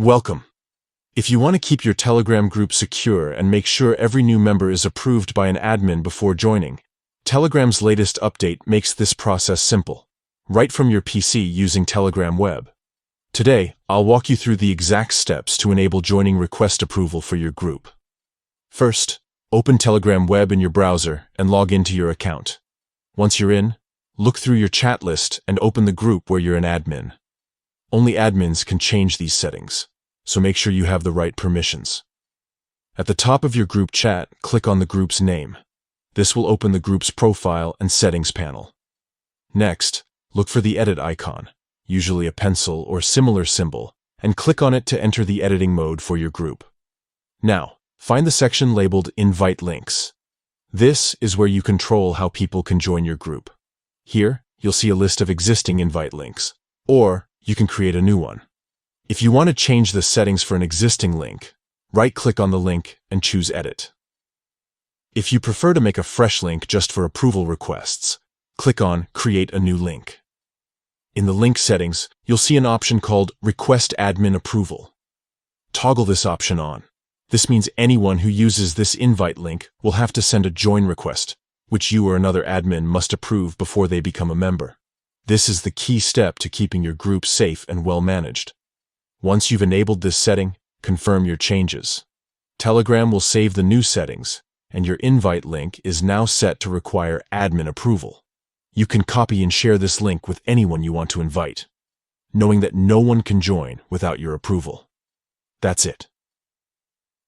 Welcome. If you want to keep your Telegram group secure and make sure every new member is approved by an admin before joining, Telegram's latest update makes this process simple, right from your PC using Telegram Web. Today, I'll walk you through the exact steps to enable joining request approval for your group. First, open Telegram Web in your browser and log into your account. Once you're in, look through your chat list and open the group where you're an admin. Only admins can change these settings, so make sure you have the right permissions. At the top of your group chat, click on the group's name. This will open the group's profile and settings panel. Next, look for the edit icon, usually a pencil or similar symbol, and click on it to enter the editing mode for your group. Now, find the section labeled Invite Links. This is where you control how people can join your group. Here, you'll see a list of existing invite links, or you can create a new one. If you want to change the settings for an existing link, right-click on the link and choose Edit. If you prefer to make a fresh link just for approval requests, click on Create a new link. In the link settings, you'll see an option called Request Admin Approval. Toggle this option on. This means anyone who uses this invite link will have to send a join request, which you or another admin must approve before they become a member. This is the key step to keeping your group safe and well managed. Once you've enabled this setting, confirm your changes. Telegram will save the new settings, and your invite link is now set to require admin approval. You can copy and share this link with anyone you want to invite, knowing that no one can join without your approval. That's it.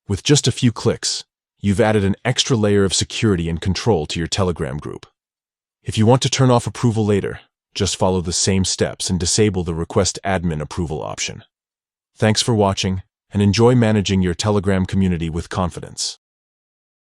With just a few clicks, you've added an extra layer of security and control to your Telegram group. If you want to turn off approval later, just follow the same steps and disable the Request Admin Approval option. Thanks for watching, and enjoy managing your Telegram community with confidence.